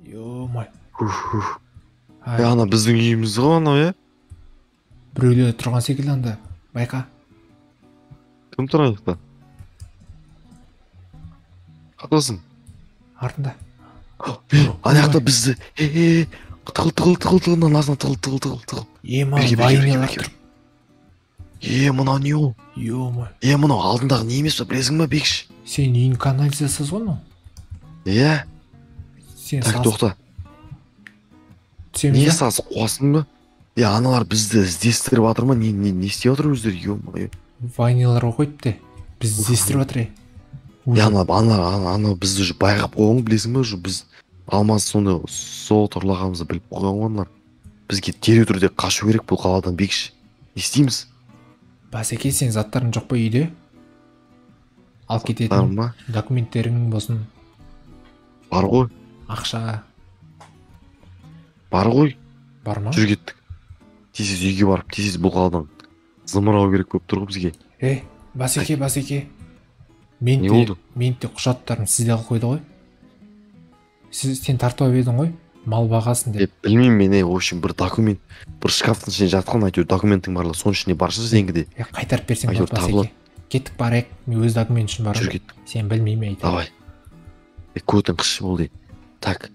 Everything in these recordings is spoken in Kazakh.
Ё-май. Ана біздің үйіміз ғой анау, иә? Біреулер тұрған секілді анда. Байқа. Кім тұр аяқта? Қайдасың? Артында. Ана жақта бізді. Тығыл, мынаның астына тығыл. Ема, вайнелар тұр. Мынау не ол? Ё-май. Мынау алдындағы не емес па, білесің ба, Бекіш? Сен үйін канализациясы ғой мынау? Иә. Сен Так, тоқта. Не сасып қуасың ба? Аналар бізді іздестіріп жатыр ма? Не істеп жатыр өздері? Ё-май. Вайнелар қойыпты. Біз іздестіріп жатыр. Ана бізді уже байқап қойған, білесің ба? Уже біз алмаз сонда сол тұрлағанымызды біліп қойған ғой аналар. Бізге дереу түрде қашу керек бұл қаладан, Бекіш. Не істейміз? Басеке, сен заттарың жоқ па үйде? Ал кететін документтерің болсын. Бар ғой. Ақша. Бар ғой. Бар ма? Жүр кеттік. Тез үйге барып, тез бұл қаладан зымырау керек болып тұр ғой бізге. Басеке. Мен де құжаттарын сізде алып қойды ғой. Сен тартып едің ғой, мал бағасын деп. Білмеймін мен, в общем, бір документ, бір шкафтың ішіне жатқан әйтеуір документтің барлығы соның ішіне баршы сенгіде. Қайтарып берсең болады, Басеке. Кеттік барайық, мен өз документ үшін барам. Жүр кеттік. Сен білмеймін айтам. Давай. Көтің қышы болды. Так.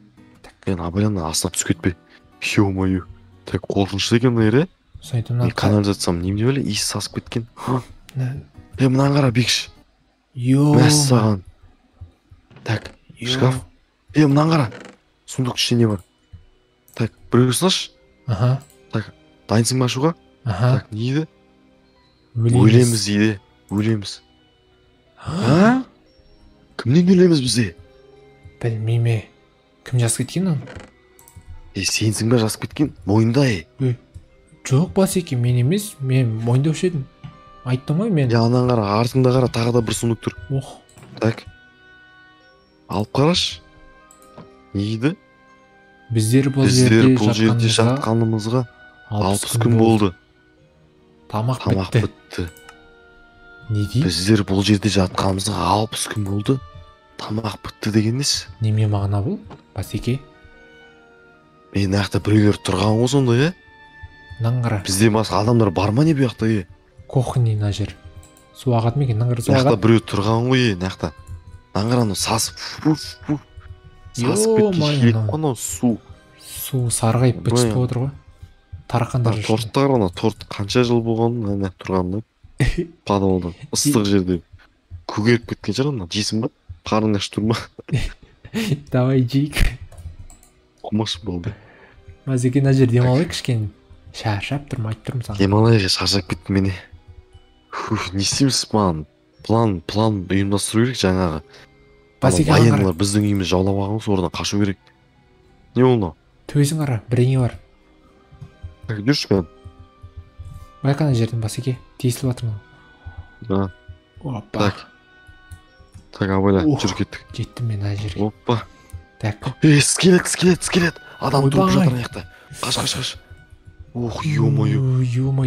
Мен абайлана астына түсіп кетпе. Ё-мое. Так, қорқынышты екен мына, Мен канализациям немене бәле, иіс сасып кеткен. Мынаны қара, Бекіш. Мәссаған. Так, шкаф. Мынаны қара. Сундық ішінде бар. Так, біреусін аш. Так, дайынсың ба ашуға? Так, не еді? Өлеміз дейді. Өлеміз. Кімнен өлеміз бізде? Білмейме. Кім жазып кеткен оны? Сенсің ба жазып кеткен? Мойында, Жоқ, Басеке, мен емес, мен мойындаушы едім. Айттым ғой мен. Анан қара, артында қара, тағы да бір сундық тұр. Так. Алып қараш. Не еді? Біздер бұл жерде жатқанымызға 60 күн болды. Тамақ бітті. Не дейді? Біздер бұл жерде жатқанымызға 60 күн болды. Тамақ бітті деген несі? Неме мағына бұл, Басеке? Мен жақта біреулер тұрған ғой сонда, Наңғара. Бізде басқа адамдар бар ма не бұл жақта, Кухни на жер. Су ағат ма екен, наңғара су ағат? Нақта біреу тұрған ғой, нақта. Наңғара сасып, сасып кеткен шелек қана су. Су сарғайып бітіп отыр ғой. Тарақандар үшін. Торттар ғана, торт қанша жыл болғанын тұрғанын. Подвалдан, ыстық жерде. Көгеріп кеткен шығар, жейсің ба? Қарың аш тұр ма? Давай жейік. Құмаш болды. Басеке, мына жер демалайық кішкене. Шаршап тұрмын, айтып тұрмын саған. Демалайық, шаршап кеттім мені. Не істейміз план ұйымдастыру керек жаңағы. Вайнелар біздің үйіміз жаулап алған соң oradan қашу керек. Не ол мынау? Төбесін қара, біреңе бар. Жүрші мен. Байқа ана жерден, Басеке, тесіліп жатыр мынау. Опа. Так, абайла, жүр кеттік. Жеттім мен ана жерге. Опа. Так. Скелет. Адам тұрып жатыр аяқта. Қаш. Ох, ё-мое.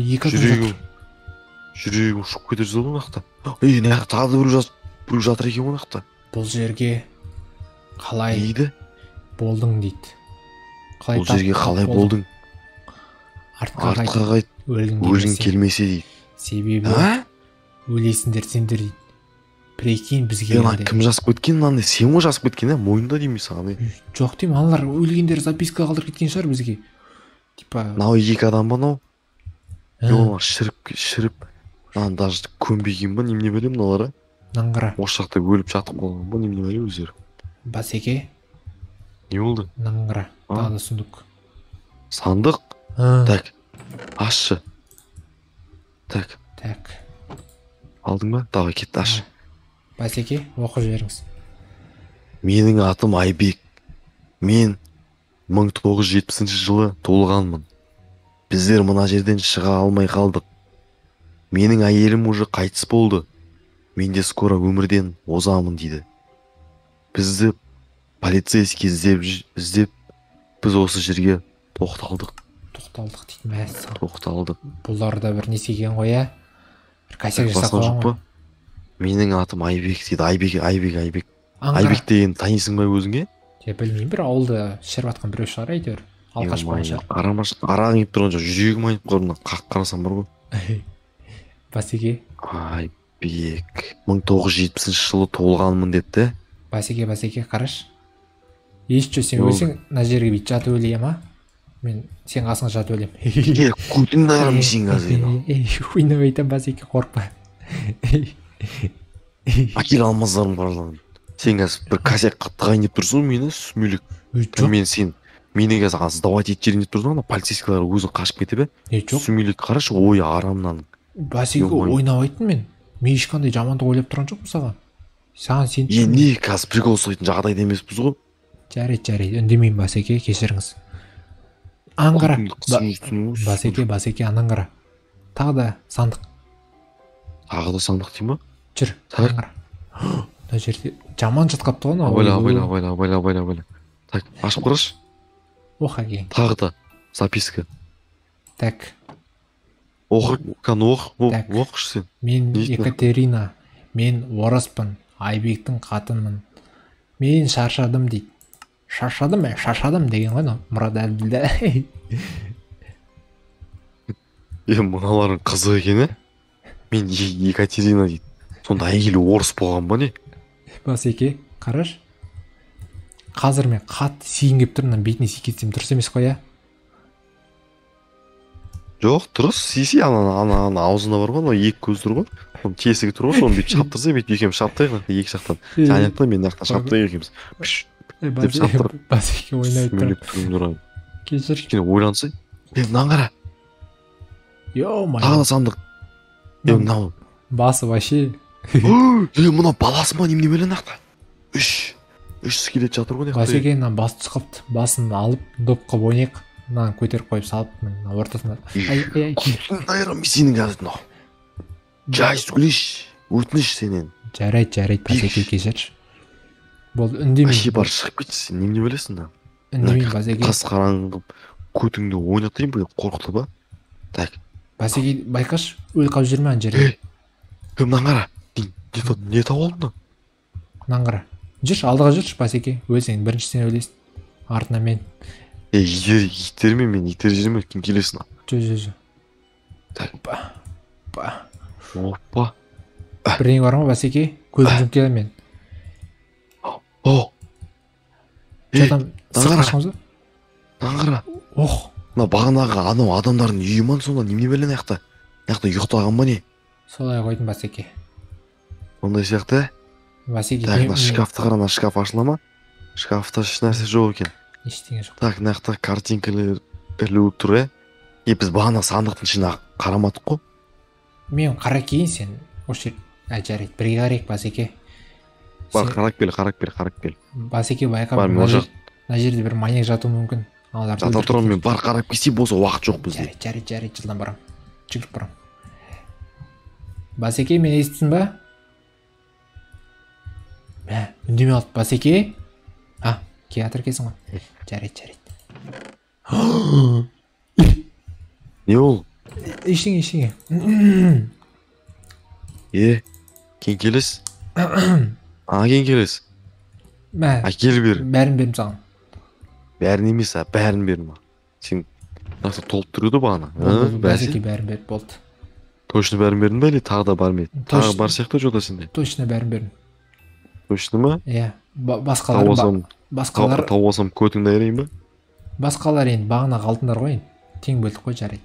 Екі адам жатыр. Жүрегім ұшып кетер жол мынақта. Наяқта тағы біреу жатыр екен мынақта. Бұл жерге қалай болдың дейді. Бұл жерге қалай болдың? Артқа қайт. Өлгің келмесе дейді. Себебі өлесіңдер сендер дейді. Прикинь, бізге кім жазып кеткен? Сен ғой жазып кеткен, мойында деймін саған. Жоқ деймін, аналар өлгендер записка қалдырып кеткен шығар бізге. Нау екі адам ба нау? Шіріп даже көнбеген ба, немене білем мыналар? Наңғара. Осы жақта өліп жатып қалған ба, немене білем өздері? Басеке. Не болды? Наңғара. Тағы да сундық. Сандық? Так. Ашшы. Так. Алдың ба? Давай кетті, аш. Басеке, оқып жіберіңіз. Менің атым Айбек. Мен 1970 жылы туылғанмын. Біздер мына жерден шыға алмай қалдық. Менің әйелім уже қайтыс болды. Мен де скоро өмірден озамын дейді. Бізді полицейский іздеп, біз осы жерге тоқталдық дейді, мәссаған. Тоқталдық. Бұлар да бір несеген қоя. Бір кәсек жасап қойған ғой. Менің атым Айбек дейді. Айбек деген танисың ба өзіңе? білмеймін, бір ауылды шіріп жатқан біреу шығар әйтеуір. Алқаш болған шығар. Арағың келіп тұрған жоқ, жүрегім айнып қалды, қақ қарасам бар ғой. Басеке. Ай, бек. 1970 жылы туылғанмын депті. Басеке, қараш. Ешчі сен өлсең, мына жерге бүйтіп жатып өлейін ма? Мен сен қасыңа жатып өлеймін. Көтін дайрам сен қазір. Ойнап айтам, Басеке, қорықпа. Акел алмаздарым барлығын. Сен қазір бір косяк қаттығайын деп тұрсың мені, сүмелік. Мені қазір сдавать еттерін деп тұрсың, полицейскілер өзі қашып кетіп, сүмелік қарашы, ой арамнан. Басеке, ойнап айттым мен ешқандай жамандық ойлап тұрған жоқпын саған. Саған сен не қазір прикол ұстайтын жағдайда емеспіз ғой. Жарайды, үндемеймін, Басеке, кешіріңіз. Аңғара. Басеке, анан қара. Тағы да сандық. Тағы да сандық дей ма? Жүр, аңғара. Мына жерде жаман жатқапты ғой. Абайла. Так, ашып қарашы. Оқ әкең. Тағы да записка. Так. Оқыш сен. Мен Екатерина. Мен ораспын. Айбектің қатынмын. Мен шаршадым дейді. Шаршадым деген ғой, Мұрат Әбділда. Мыналардың қызық екен, мен Екатерина дейді. Сонда әйелі орыс болған ба не? Басеке, қараш. Қазір мен қатты сиін кеп тұрмын, бетіне сикетсем дұрыс емес қой, ә? Жоқ, дұрыс, сиси, ана аузында бар ғой, екі көз тұр ғой. Оның тесігі тұр ғой, соны бүйтіп шаптырса, бүйтіп екеуміз шаптайық, екі жақтан. Сен айтты, мен жақтан шаптайық екеуміз. Деп шаптырып. Басеке ойнап тұр. Кешір. Кені ойланса, мынаған қара. Тағы да сандық. Мынау. Басы вообще. Мынау баласы ма, немене белен ақта? Үш скелет жатыр ғой. Басеке, басы түсқапты. Басын алып, доп қып ойнайық. Мынаны көтеріп қойып салып, ортасына. Айрам сенің қазір. Жай сөйлеш, өтініш сенен. Жарайды, Басеке, кешірші. Бол, үндемеймін. Әше бар шығып кетші, сен немене білесің да? Үндемеймін, Басеке. Қас қараңғып, көтіңді ойнатайын бұл, қорқыты ба? Так. Басеке, байқаш, өл қап жүрме ан жерге. Мынан қара, не тауып алдың? Мынан қара. Жүрші, алдыға жүрші, Басеке. Өлсең, бірінші сен өлесің. Артына мен. Итерме мен, итер жерме, кім келесің? Жо. Так. Опа. Бірдеңе бар ма, Басеке? Көзім жұмып келем мен. Наңғара. Бағанағы анау адамдардың үйі ман, сонда неме белен аяқта? Аяқта ұйықтаған ба не? Солай қойдым, Басеке. Ондай сияқты? Басеке. Так, шкафты қара, шкаф ашыла ма? Шкафта еш нәрсе жоқ екен. Ештеңе жоқ. Так, нақта картинкілер ілуіп тұр, біз бағана сандықтың ішіне қарамадық қой. Мен қара кейін сен. Жарайды, бірге қарайық, Басеке. Бар, қарап кел. Басеке, байқап, мына жерде бір маньяк жатуы мүмкін. Жата тұрам мен, бар қарап келсе болса уақыт жоқ бізде. Жарайды, жылдан барам. Жүгіріп барам. Басеке, мен естісің ба? Үндеме алды, Басеке. Театр кесің ғой. Жарайды. Не ол? Ештеңе. Кен келес? Кен келес? Әкел бер. Бәрін берім саған. Бәрін емес, бәрін берім. Сен нақты толып тұрды бағана. Басеке, бәрін беріп болды. Точно бәрін бердің бе, или тағы да бар ма еді? Тағы бар сияқты жода сенде? Точно бәрін бердім. Точно ма? Басқалар тауып алсам көтіңді айырайын ба? Басқалар енді бағана қалтындар ғой, тең бөлдік қой, жарайды.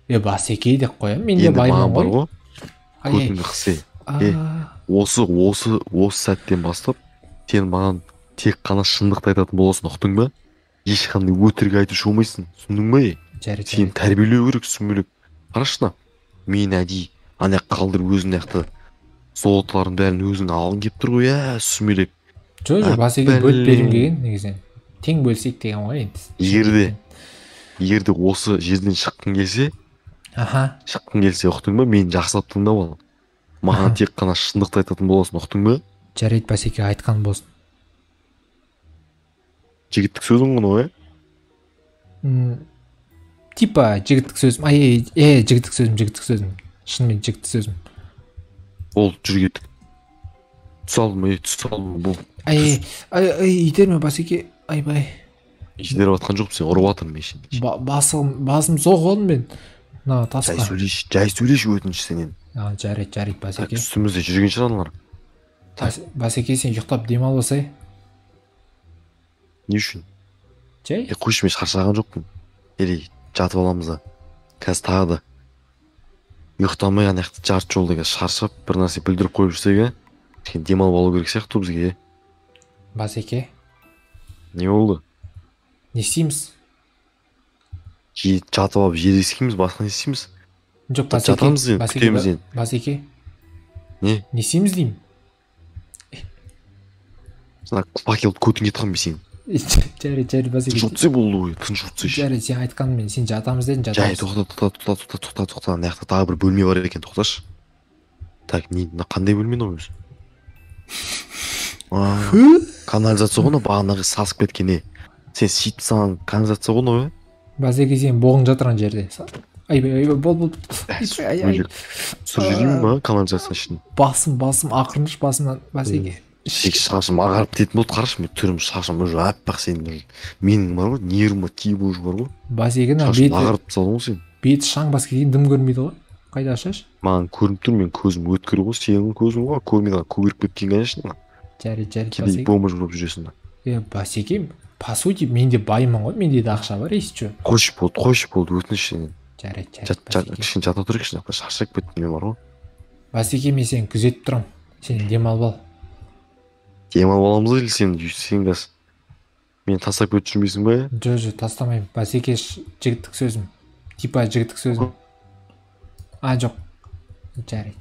Басеке деп қоям, мен де байлым ғой. Көтіңді қысы. Осы сәттен бастап сен маған тек қана шындықты айтатын боласың, ұқтың ба? Ешқандай өтірік айтушы болмайсың, түсіндің ба? Сен тәрбиелеу керек, сүмелік. Қарашына, мен әдейі ана қалдырып өзің аяқты золотылардың бәрін өзің алғың кеп тұр ғой, сүмелік. Жоқ, Басеке бөліп берем деген, негізінен. Тең бөлсек деген ғой енді. Егерде осы жерден шыққың келсе, ұқтың ба, мен жақсылап тыңдап ал. Маған тек қана шындықты айтатын боласың, ұқтың ба? Жарайды, Басеке, айтқан болсын. Жігіттік сөзің ғой, Типа жігіттік сөзім. Жігіттік сөзім. Шынымен жігіттік сөзім. Ол жүр кеттік. түс алдым бұл. ай итерме басеке, айбай. Итеріп жатқан жоқпын, сен ұрып жатырмын мен сені. Басым соғылдым мен мына тасқа. Жай сөйлеші өтініш сенен. Жарайды басеке. Үстімізде жүрген шығар аналар. Басеке, сен ұйықтап демал басай. Не үшін? Жай? Қойшы, мен шаршаған жоқпын. Или жатып аламыз да. Қазір тағы да ұйықтамай ана жақта жарты жолда шаршап бір нәрсе бүлдіріп қойып жүрсек, кішкене демалып алу керек сияқты бізге. Басеке, не болды? не істейміз? Жатып алып жер ескейміз, басқа не істейміз? Жоқ, басеке, жатамыз енді, күтеміз енді. Басеке, не істейміз деймін? Сана факелді көтің кетқан бе сен? Жарайды басеке. Тыныш отырсай болды ғой, тыныш отырсайшы. Жарайды, сен айтқанмен сен жатамыз дедің, жатамыз. Жай, тоқта. Ана жақта тағы бір бөлме бар екен, тоқташы. Так, қандай бөлме ол өзі? Канализация ғой, бағанағы сасып кеткен. Сен сөйтіп саған канализация ғой, Басеке, сен боғың жатырған жерде. Айбай, бол. Сұр жүрмін ба, канализация ішін? Басым, ақырыныш басымнан, басеке. Шашым ағарып дейтін болды, қарашы, мен түрім шашым уже аппақ сенің. Менің бар ғой, нервыма тиіп уже бар ғой. Басеке, шашым ағарып салдың ғой сен. Беті шаң басқа кейін дым көрмейді ғой. Қайда шаш? Маған көрініп тұр, мен көзім өткір ғой, сенің көзім ғой, көрмейді көгеріп кеткен конечно. Жарайды, басеке. Бомба жүріп жүресің. Басеке, по сути, менде баймын ғой, менде де ақша бар, есі че? Қойшы болды, өтініш сенен. Жарайды, кішкене жата тұр екшін, шаршап кеттім мен бар ғой. Басеке, мен сені күзетіп тұрам, сен демалып ал. Демалып аламыз ғой, сен қазір мені тастап кетіп жүрмейсің ба? Жоқ, тастамаймын. Басеке, жігіттік сөзім. Типа жігіттік сөзім. Жоқ. Жарайды.